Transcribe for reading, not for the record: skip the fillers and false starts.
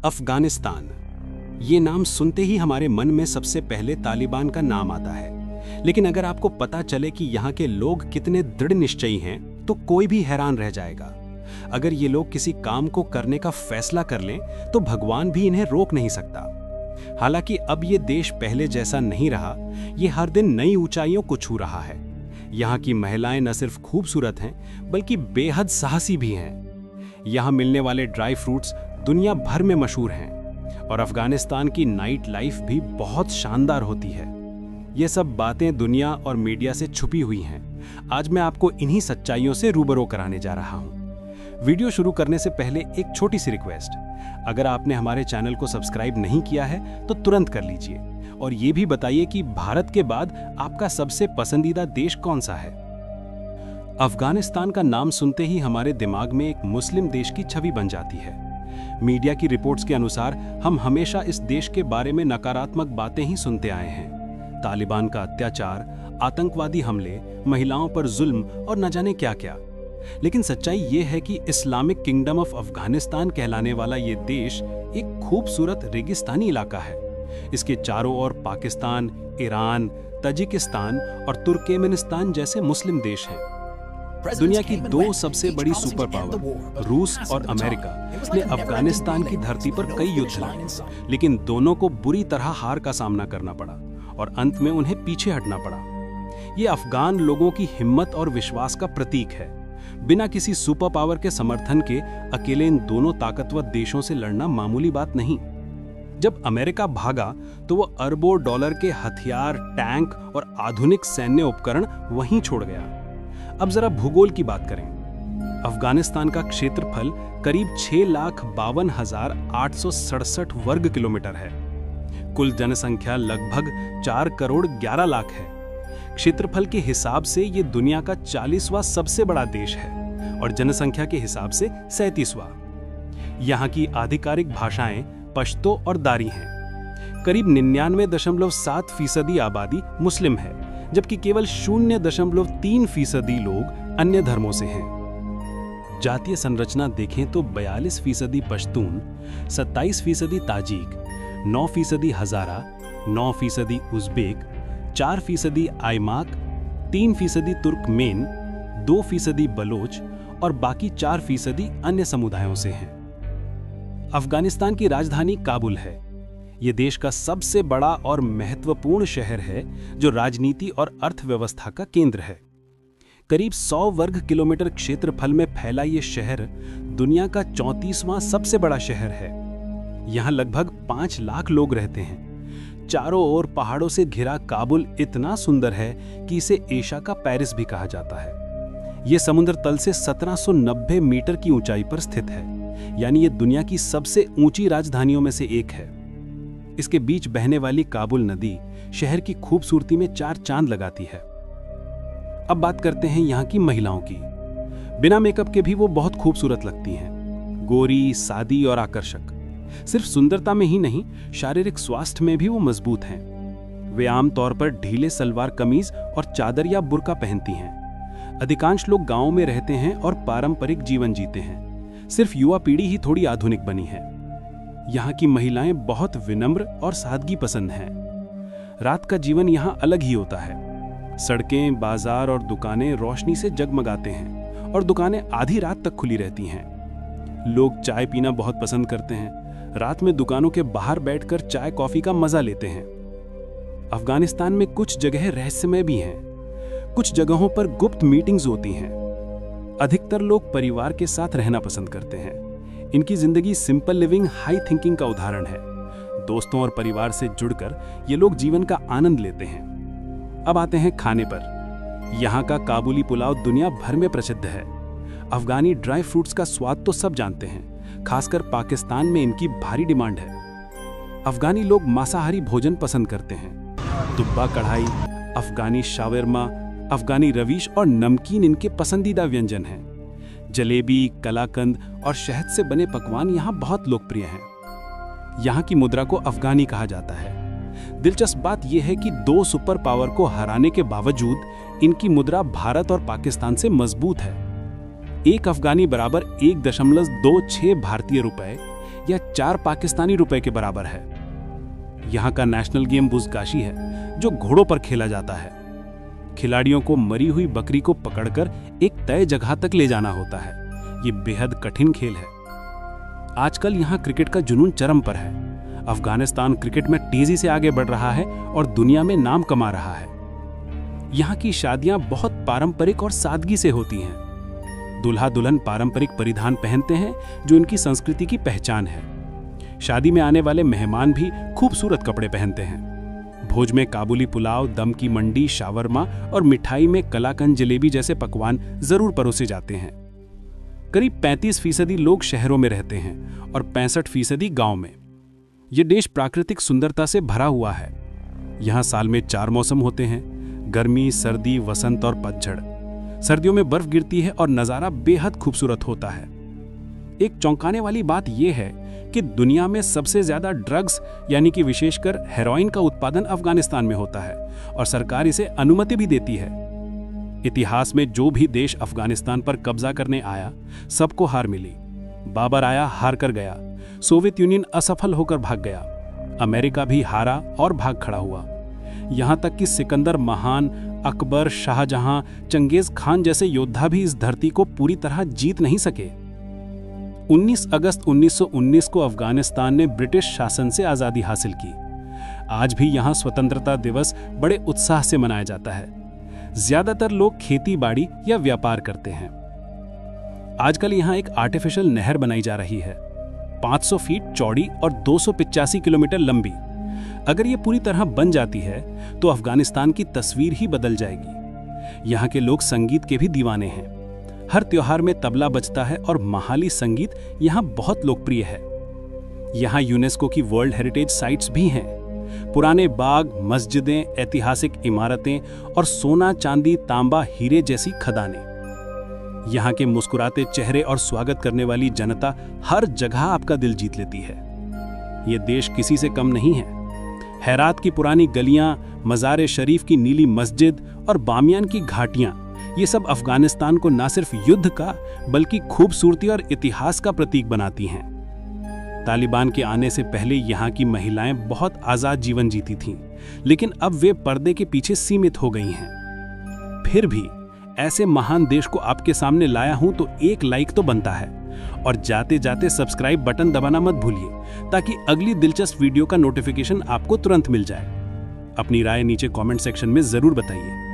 अफगानिस्तान। ये नाम सुनते ही हमारे मन में सबसे पहले तालिबान का नाम आता है। लेकिन अगर आपको पता चले कि यहाँ के लोग कितने दृढ़ निश्चयी हैं, तो कोई भी हैरान रह जाएगा। अगर ये लोग किसी काम को करने का फैसला कर लें, तो भगवान भी इन्हें रोक नहीं सकता। हालांकि अब ये देश पहले जैसा नहीं रहा, ये हर दिन नई ऊंचाइयों को छू रहा है। यहाँ की महिलाएं न सिर्फ खूबसूरत हैं, बल्कि बेहद साहसी भी हैं। यहाँ मिलने वाले ड्राई फ्रूट्स दुनिया भर में मशहूर हैं और अफगानिस्तान की नाइट लाइफ भी बहुत शानदार होती है। ये सब बातें दुनिया और मीडिया से छुपी हुई हैं। आज मैं आपको इन्हीं सच्चाइयों से रूबरू कराने जा रहा हूँ। वीडियो शुरू करने से पहले एक छोटी सी रिक्वेस्ट, अगर आपने हमारे चैनल को सब्सक्राइब नहीं किया है तो तुरंत कर लीजिए और ये भी बताइए कि भारत के बाद आपका सबसे पसंदीदा देश कौन सा है। अफगानिस्तान का नाम सुनते ही हमारे दिमाग में एक मुस्लिम देश की छवि बन जाती है। मीडिया की रिपोर्ट्स के अनुसार हम हमेशा इस देश के बारे में नकारात्मक बातें ही सुनते आए हैं। तालिबान का अत्याचार, आतंकवादी हमले, महिलाओं पर जुल्म और न जाने क्या क्या। लेकिन सच्चाई ये है कि इस्लामिक किंगडम ऑफ अफगानिस्तान कहलाने वाला ये देश एक खूबसूरत रेगिस्तानी इलाका है। इसके चारों ओर पाकिस्तान, ईरान, तजिकिस्तान और तुर्कमेनिस्तान जैसे मुस्लिम देश हैं। दुनिया की दो सबसे बड़ी सुपर पावर रूस और अमेरिका ने अफगानिस्तान की धरती पर कई युद्ध लड़े, लेकिन दोनों को बुरी तरह हार का सामना करना पड़ा और अंत में उन्हें पीछे हटना पड़ा। ये अफगान लोगों की हिम्मत और विश्वास का प्रतीक है। बिना किसी सुपर पावर के समर्थन के अकेले इन दोनों ताकतवर देशों से लड़ना मामूली बात नहीं। जब अमेरिका भागा तो वो अरबों डॉलर के हथियार, टैंक और आधुनिक सैन्य उपकरण वहीं छोड़ गया। अब जरा भूगोल की बात करें। अफगानिस्तान का क्षेत्रफल करीब 6,52,867 वर्ग किलोमीटर है। कुल जनसंख्या लगभग 4 करोड़ 11 लाख है। क्षेत्रफल के हिसाब से ये दुनिया का 40वां सबसे बड़ा देश है और जनसंख्या के हिसाब से 37वां। यहाँ की आधिकारिक भाषाएं पश्तो और दारी हैं। करीब 99.7% आबादी मुस्लिम है, जबकि केवल 0.3% लोग अन्य धर्मों से हैं। जातीय संरचना देखें तो 42% पश्तून, 27% ताजिक, 9% हजारा, 9% उज़्बेक, 4% आइमाक, 3% तुर्कमेन, 2% बलोच और बाकी 4% अन्य समुदायों से हैं। अफगानिस्तान की राजधानी काबुल है। ये देश का सबसे बड़ा और महत्वपूर्ण शहर है, जो राजनीति और अर्थव्यवस्था का केंद्र है। करीब 100 वर्ग किलोमीटर क्षेत्रफल में फैला ये शहर दुनिया का 34वां सबसे बड़ा शहर है। यहाँ लगभग 5 लाख लोग रहते हैं। चारों ओर पहाड़ों से घिरा काबुल इतना सुंदर है कि इसे एशिया का पेरिस भी कहा जाता है। ये समुद्र तल से 1790 मीटर की ऊंचाई पर स्थित है, यानी ये दुनिया की सबसे ऊंची राजधानियों में से एक है। इसके बीच बहने वाली काबुल नदी शहर की खूबसूरती में 4 चांद लगाती है। अब बात करते हैं यहाँ की महिलाओं की। बिना मेकअप के भी वो बहुत खूबसूरत लगती हैं। गोरी, सादी और आकर्षक। सिर्फ सुंदरता में ही नहीं, शारीरिक स्वास्थ्य में भी वो मजबूत हैं। वे आमतौर पर ढीले सलवार कमीज और चादर या बुर्का पहनती हैं। अधिकांश लोग गांवों में रहते हैं और पारंपरिक जीवन जीते हैं। सिर्फ युवा पीढ़ी ही थोड़ी आधुनिक बनी है। यहाँ की महिलाएं बहुत विनम्र और सादगी पसंद हैं। रात का जीवन यहाँ अलग ही होता है। सड़कें, बाजार और दुकानें रोशनी से जगमगाते हैं और दुकानें आधी रात तक खुली रहती हैं। लोग चाय पीना बहुत पसंद करते हैं। रात में दुकानों के बाहर बैठकर चाय कॉफी का मजा लेते हैं। अफगानिस्तान में कुछ जगह रहस्यमय भी हैं। कुछ जगहों पर गुप्त मीटिंग्स होती हैं। अधिकतर लोग परिवार के साथ रहना पसंद करते हैं। इनकी जिंदगी सिंपल लिविंग, हाई थिंकिंग का उदाहरण है। दोस्तों और परिवार से जुड़कर ये लोग जीवन का आनंद लेते हैं। अब आते हैं खाने पर। यहाँ का काबुली पुलाव दुनिया भर में प्रसिद्ध है। अफगानी ड्राई फ्रूट्स का स्वाद तो सब जानते हैं, खासकर पाकिस्तान में इनकी भारी डिमांड है। अफगानी लोग मांसाहारी भोजन पसंद करते हैं। दुब्बा कढ़ाई, अफगानी शावरमा, अफगानी रवीश और नमकीन इनके पसंदीदा व्यंजन हैं। जलेबी, कलाकंद और शहद से बने पकवान यहाँ बहुत लोकप्रिय हैं। यहाँ की मुद्रा को अफगानी कहा जाता है। दिलचस्प बात यह है कि 2 सुपर पावर को हराने के बावजूद इनकी मुद्रा भारत और पाकिस्तान से मजबूत है। एक अफगानी बराबर 1.26 भारतीय रुपए, या 4 पाकिस्तानी रुपए के बराबर है। यहाँ का नेशनल गेम बुज़गाशी है, जो घोड़ों पर खेला जाता है। खिलाड़ियों को मरी हुई बकरी को पकड़कर एक तय जगह तक ले जाना होता है। ये बेहद कठिन खेल है। आजकल यहाँ क्रिकेट का जुनून चरम पर है। अफगानिस्तान क्रिकेट में तेजी से आगे बढ़ रहा है और दुनिया में नाम कमा रहा है। यहाँ की शादियां बहुत पारंपरिक और सादगी से होती हैं। दूल्हा दुल्हन पारंपरिक परिधान पहनते हैं, जो इनकी संस्कृति की पहचान है। शादी में आने वाले मेहमान भी खूबसूरत कपड़े पहनते हैं। भोज में काबुली पुलाव, दम की मंडी, शावरमा और मिठाई में कलाकंद, जलेबी जैसे पकवान जरूर परोसे जाते हैं। करीब 35% लोग शहरों में रहते हैं और 65% गांव में। ये देश प्राकृतिक सुंदरता से भरा हुआ है। यहाँ साल में 4 मौसम होते हैं: गर्मी, सर्दी, वसंत और पतझड़। सर्दियों में बर्फ गिरती है और नज़ारा बेहद खूबसूरत होता है। एक चौंकाने वाली बात यह है कि दुनिया में सबसे ज्यादा ड्रग्स यानी कि विशेषकर हेरोइन का उत्पादन अफगानिस्तान में होता है और सरकार इसे अनुमति भी देती है। इतिहास में जो भी देश अफगानिस्तान पर कब्जा करने आया, सबको हार मिली। बाबर आया, हार कर गया। सोवियत यूनियन असफल होकर भाग गया। अमेरिका भी हारा और भाग खड़ा हुआ। यहां तक कि सिकंदर महान, अकबर, शाहजहां, चंगेज खान जैसे योद्धा भी इस धरती को पूरी तरह जीत नहीं सके। 19 अगस्त 1919 को अफगानिस्तान ने ब्रिटिश शासन से आजादी हासिल की। आज भी यहां स्वतंत्रता दिवस बड़े उत्साह से मनाया जाता है। ज्यादातर लोग खेती बाड़ी या व्यापार करते हैं। आजकल यहां एक आर्टिफिशियल नहर बनाई जा रही है, 500 फीट चौड़ी और 285 किलोमीटर लंबी। अगर ये पूरी तरह बन जाती है तो अफगानिस्तान की तस्वीर ही बदल जाएगी। यहाँ के लोग संगीत के भी दीवाने हैं। हर त्योहार में तबला बजता है और महाली संगीत यहाँ बहुत लोकप्रिय है। यहाँ यूनेस्को की वर्ल्ड हेरिटेज साइट्स भी हैं। पुराने बाग, मस्जिदें, ऐतिहासिक इमारतें और सोना, चांदी, तांबा, हीरे जैसी खदानें। यहाँ के मुस्कुराते चेहरे और स्वागत करने वाली जनता हर जगह आपका दिल जीत लेती है। ये देश किसी से कम नहीं है। हेरात की पुरानी गलियां, मज़ार शरीफ की नीली मस्जिद और बामियान की घाटियां, ये सब अफगानिस्तान को न सिर्फ युद्ध का बल्कि खूबसूरती और इतिहास का प्रतीक बनाती हैं। तालिबान के आने से पहले यहाँ की महिलाएं बहुत आज़ाद जीवन जीती थीं, लेकिन अब वे पर्दे के पीछे सीमित हो गई हैं। फिर भी ऐसे महान देश को आपके सामने लाया हूं तो एक लाइक तो बनता है, और जाते जाते सब्सक्राइब बटन दबाना मत भूलिए ताकि अगली दिलचस्प वीडियो का नोटिफिकेशन आपको तुरंत मिल जाए। अपनी राय नीचे कमेंट सेक्शन में जरूर बताइए।